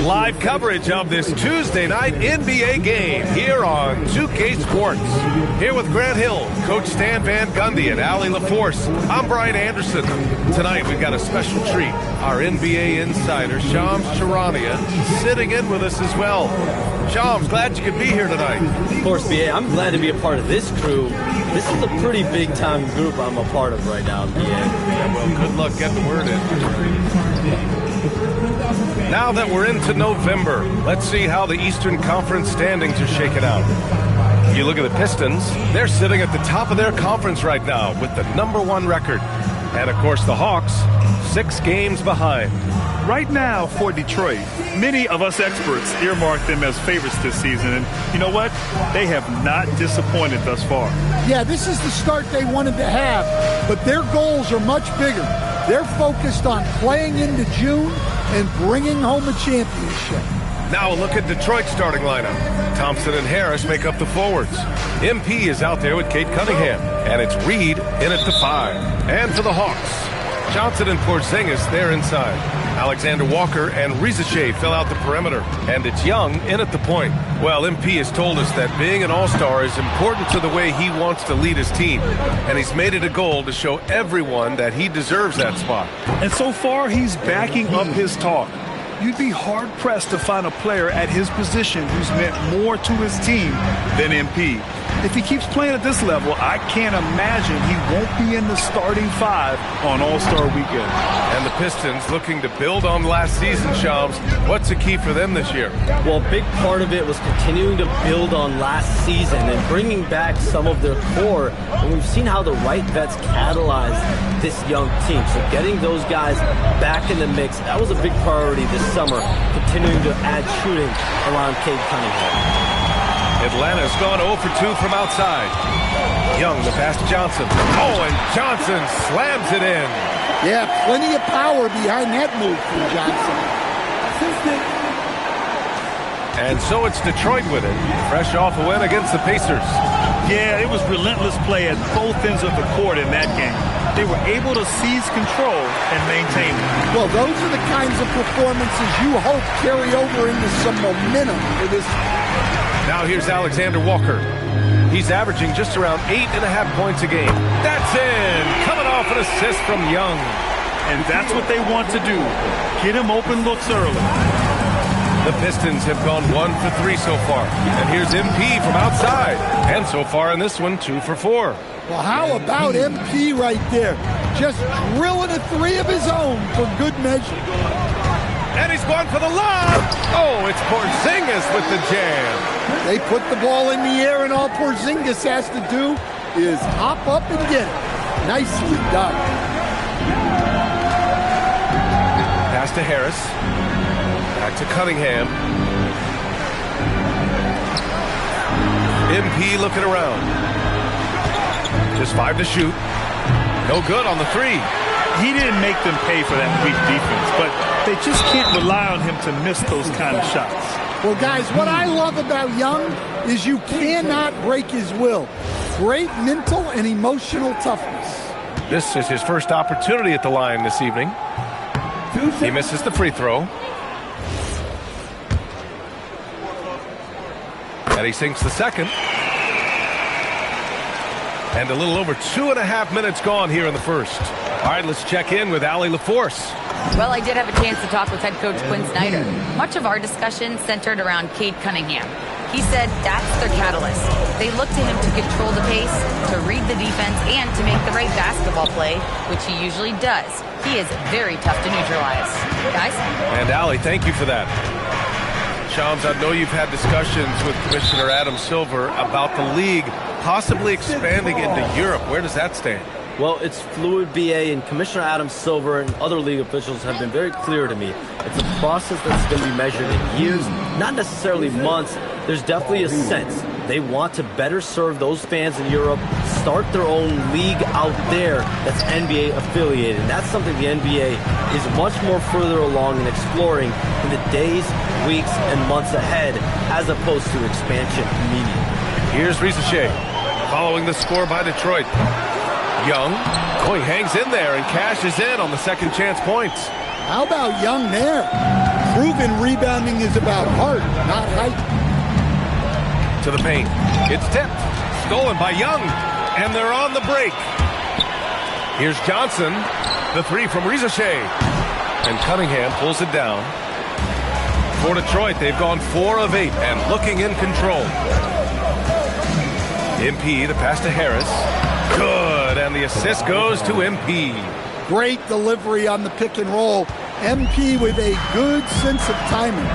live coverage of this Tuesday night NBA game here on 2K Sports. Here with Grant Hill, Coach Stan Van Gundy, and Allie LaForce. I'm Brian Anderson. Tonight we've got a special treat. Our NBA insider, Shams Charania, sitting in with us as well. Shams, glad you could be here tonight. Of course, BA. I'm glad to be a part of this crew. This is a pretty big-time group I'm a part of right now, BA. Yeah, well, good luck getting the word in. Now that we're into November, let's see how the Eastern Conference standings are shaking out. If you look at the Pistons, they're sitting at the top of their conference right now with the #1 record. And, of course, the Hawks, 6 games behind. Right now for Detroit, many of us experts earmark them as favorites this season. And you know what? They have not disappointed thus far. Yeah, this is the start they wanted to have, but their goals are much bigger. They're focused on playing into June and bringing home a championship. Now a look at Detroit's starting lineup. Thompson and Harris make up the forwards. MP is out there with Kate Cunningham, and it's Reed in at the 5. And for the Hawks, Johnson and Porzingis, they're inside. Alexander Walker and Rizache fill out the perimeter, and it's Young in at the point. Well, MP has told us that being an all-star is important to the way he wants to lead his team, and he's made it a goal to show everyone that he deserves that spot. And so far, he's backing up his talk. You'd be hard-pressed to find a player at his position who's meant more to his team than MP. If he keeps playing at this level, I can't imagine he won't be in the starting 5 on All-Star Weekend. And the Pistons looking to build on last season, Shams. What's the key for them this year? Well, a big part of it was continuing to build on last season and bringing back some of their core. And we've seen how the right vets catalyze this young team. So getting those guys back in the mix, that was a big priority this summer, continuing to add shooting around Kate Cunningham. Atlanta's gone 0 for 2 from outside. Young, the pass to Johnson. Oh, and Johnson slams it in. Yeah, plenty of power behind that move from Johnson. And so it's Detroit with it, fresh off a win against the Pacers. Yeah, it was relentless play at both ends of the court in that game. They were able to seize control and maintain it. Well, those are the kinds of performances you hope carry over into some momentum for this. Now here's Alexander Walker. He's averaging just around 8.5 points a game. That's in! Coming off an assist from Young. And that's what they want to do. Get him open looks early. The Pistons have gone 1 for 3 so far. And here's MP from outside. And so far in this one, 2 for 4. Well, how about MP right there? Just drilling a 3 of his own for good measure. And he's going for the lob. Oh, it's Porzingis with the jam. They put the ball in the air, and all Porzingis has to do is hop up and get it. Nicely done. Pass to Harris. Back to Cunningham. MP looking around. Just 5 to shoot. No good on the 3. He didn't make them pay for that weak defense, but they just can't rely on him to miss those kind of shots. Well, guys, what I love about Young is you cannot break his will. Great mental and emotional toughness. This is his first opportunity at the line this evening. He misses the free throw. And he sinks the second. And a little over 2.5 minutes gone here in the first. All right, let's check in with Allie LaForce. Well, I did have a chance to talk with head coach Quinn Snyder. Much of our discussion centered around Cade Cunningham. He said that's their catalyst. They look to him to control the pace, to read the defense, and to make the right basketball play, which he usually does. He is very tough to neutralize. Guys? And Allie, thank you for that. Shams, I know you've had discussions with Commissioner Adam Silver about the league possibly expanding into Europe. Where does that stand? Well, it's fluid, BA, and Commissioner Adam Silver and other league officials have been very clear to me. It's a process that's going to be measured in years, not necessarily months. There's definitely a sense they want to better serve those fans in Europe, start their own league out there that's NBA affiliated. And that's something the NBA is much more further along in exploring in the days, weeks, and months ahead, as opposed to expansion immediately. Here's Rizache following the score by Detroit. Young, oh, he hangs in there and cashes in on the second chance points. How about Young there? Proven rebounding is about heart, not height. To the paint. It's tipped. Stolen by Young. And they're on the break. Here's Johnson. The three from Rizashay. And Cunningham pulls it down. For Detroit, they've gone 4 of 8 and looking in control. MP, the pass to Harris. Good, and the assist goes to MP. Great delivery on the pick and roll. MP with a good sense of timing.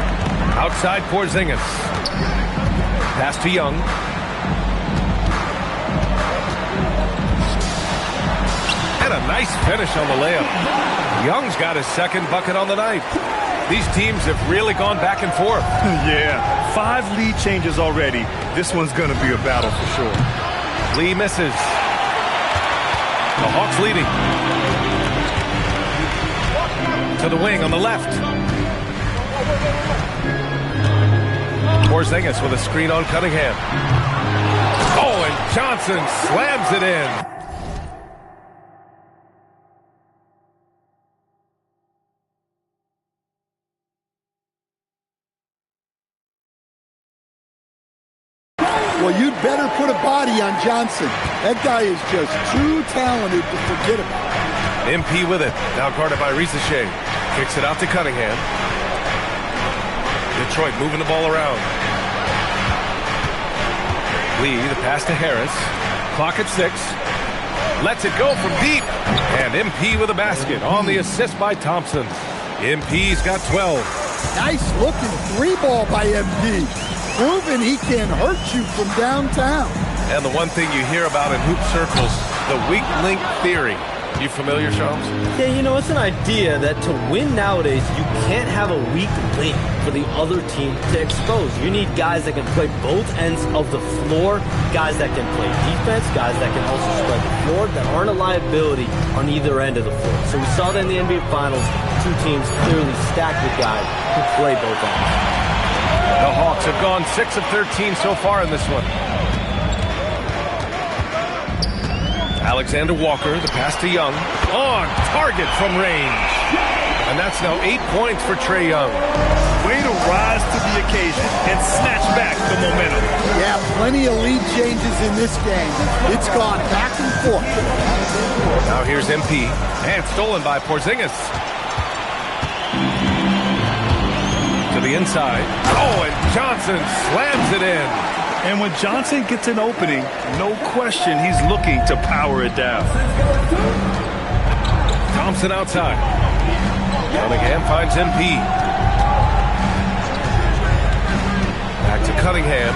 Outside Porzingis. Pass to Young. And a nice finish on the layup. Young's got his second bucket on the night. These teams have really gone back and forth. Yeah, 5 lead changes already. This one's going to be a battle for sure. Lee misses. The Hawks leading. To the wing on the left. Porzingis with a screen on Cunningham. Oh, and Johnson slams it in. Well, you'd better put a body on Johnson. That guy is just too talented to forget about. MP with it. Now guarded by Rizashay. Kicks it out to Cunningham. Detroit moving the ball around. Lee, the pass to Harris. Clock at 6. Lets it go from deep. And MP with a basket on the assist by Thompson. MP's got 12. Nice looking 3-ball by MP. Proven he can hurt you from downtown. And the one thing you hear about in hoop circles, the weak link theory. You familiar, Shams? Yeah, you know, it's an idea that to win nowadays, you can't have a weak link for the other team to expose. You need guys that can play both ends of the floor, guys that can play defense, guys that can also spread the floor, that aren't a liability on either end of the floor. So we saw that in the NBA Finals, 2 teams clearly stacked with guys who play both ends. The Hawks have gone 6 of 13 so far in this one. Alexander Walker, the pass to Young. On target from range. And that's now 8 points for Trae Young. Way to rise to the occasion and snatch back the momentum. Yeah, plenty of lead changes in this game. It's gone back and forth. Now here's MP. And stolen by Porzingis. To the inside. Oh, and Johnson slams it in. And when Johnson gets an opening, no question he's looking to power it down. Thompson outside. Cunningham finds MP. Back to Cunningham.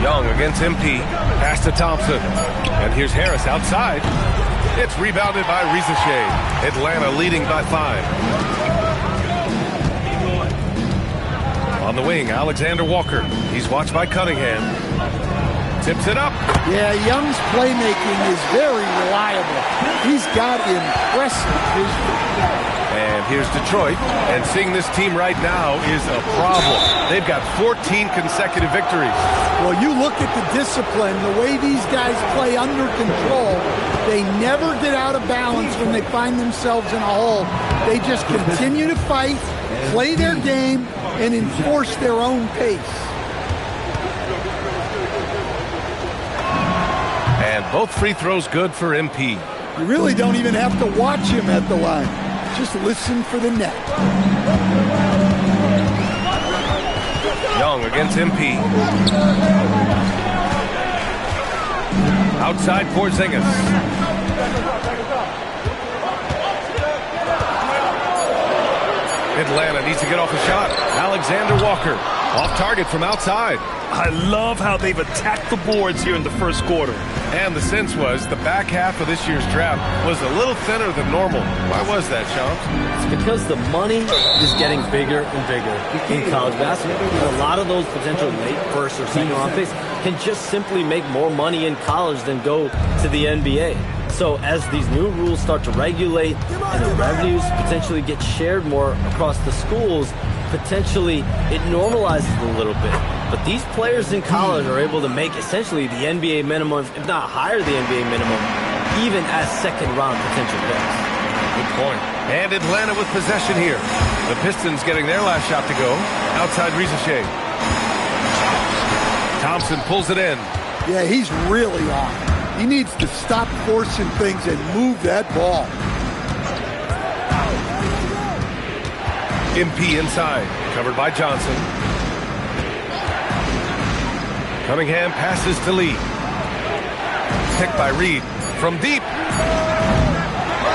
Young against MP. Pass to Thompson. And here's Harris outside. It's rebounded by Rizashay. Atlanta leading by 5. On the wing, Alexander Walker. He's watched by Cunningham. Tips it up. Yeah, Young's playmaking is very reliable. He's got impressive vision. And here's Detroit. And seeing this team right now is a problem. They've got 14 consecutive victories. Well, you look at the discipline, the way these guys play under control. They never get out of balance when they find themselves in a hole. They just continue to fight, play their game, and enforce their own pace. And both free throws good for MP. You really don't even have to watch him at the line. Just listen for the net. Young against MP. Outside Porzingis. Atlanta needs to get off a shot. Alexander Walker off target from outside. I love how they've attacked the boards here in the first quarter. And the sense was the back half of this year's draft was a little thinner than normal. Why was that, Sean? It's because the money is getting bigger and bigger in college basketball. And a lot of those potential late first or second round picks can just simply make more money in college than go to the NBA. So as these new rules start to regulate and the revenues potentially get shared more across the schools, potentially it normalizes a little bit. But these players in college are able to make essentially the NBA minimum, if not higher the NBA minimum, even as second round potential picks. Good point. And Atlanta with possession here. The Pistons getting their last shot to go. Outside Ricochet. Thompson pulls it in. Yeah, he's really on. He needs to stop forcing things and move that ball. MP inside. Covered by Johnson. Cunningham passes to Lee. Picked by Reed. From deep.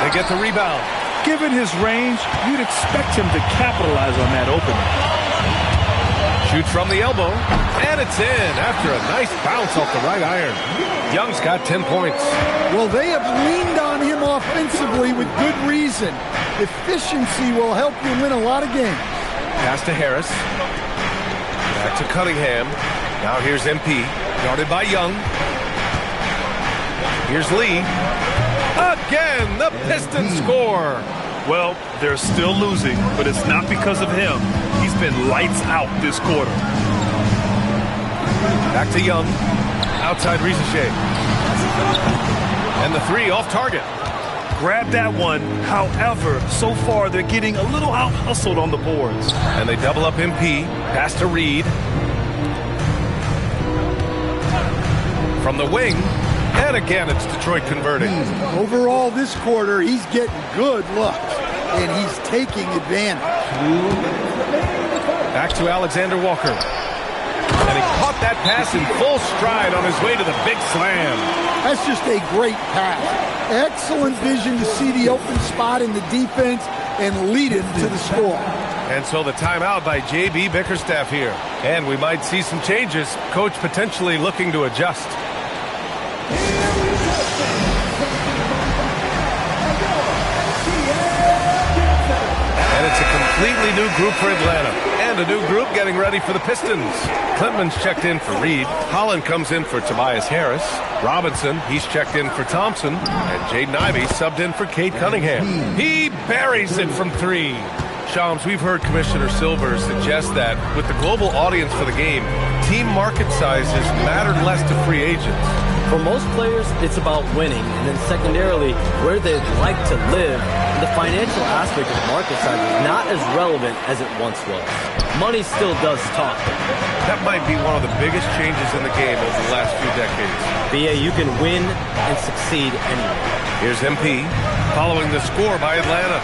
They get the rebound. Given his range, you'd expect him to capitalize on that opening. Shoots from the elbow. And it's in after a nice bounce off the right iron. Young's got 10 points. Well, they have leaned on him offensively with good reason. Efficiency will help you win a lot of games. Pass to Harris. Back to Cunningham. Now here's MP. Guarded by Young. Here's Lee. Again, the Pistons score. Well, they're still losing, but it's not because of him. He's been lights out this quarter. Back to Young. Outside Ricochet. And the three off target. Grab that one. However, so far they're getting a little out-hustled on the boards. And they double up MP. Pass to Reed. From the wing. And again, it's Detroit converting. Overall, this quarter, he's getting good looks, and he's taking advantage. Back to Alexander Walker. And he caught that pass in full stride on his way to the big slam. That's just a great pass. Excellent vision to see the open spot in the defense and lead him to the score. And so the timeout by J.B. Bickerstaff here. And we might see some changes. Coach potentially looking to adjust. And it's a completely new group for Atlanta. And a new group getting ready for the Pistons. Klintman's checked in for Reed. Holland comes in for Tobias Harris. Robinson, he's checked in for Thompson. And Jaden Ivey subbed in for Cade Cunningham. He buries it from three. Shams, we've heard Commissioner Silver suggest that with the global audience for the game, team market sizes mattered less to free agents. For most players, it's about winning, and then secondarily, where they'd like to live. The financial aspect of the market size is not as relevant as it once was. Money still does talk. That might be one of the biggest changes in the game over the last few decades. BA, you can win and succeed anywhere. Here's MP, following the score by Atlanta.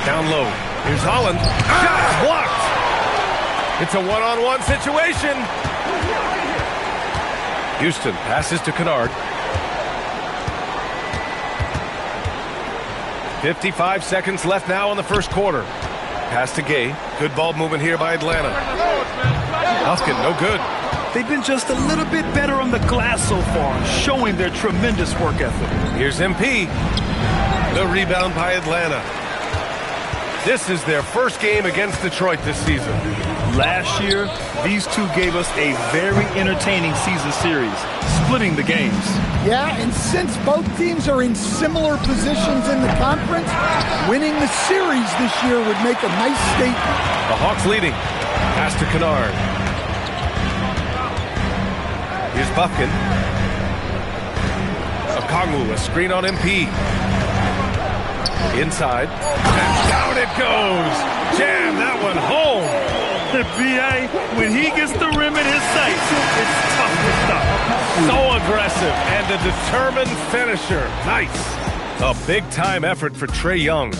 Down low. Here's Holland. Shot blocked. It's a one-on-one situation. Houston passes to Kennard. 55 seconds left now in the first quarter. Pass to Gay. Good ball movement here by Atlanta. Huskin, no good. They've been just a little bit better on the glass so far, showing their tremendous work ethic. Here's MP. The rebound by Atlanta. This is their first game against Detroit this season. Last year, these two gave us a very entertaining season series, splitting the games. Yeah, and since both teams are in similar positions in the conference, winning the series this year would make a nice statement. The Hawks leading. Pass to Kennard. Here's Buffkin. Okongwu, a screen on MP. Inside. And down it goes. Jam that one home. The BA, when he gets the rim in his sights, it's tough to stop. So aggressive and a determined finisher. Nice. A big-time effort for Trae Young.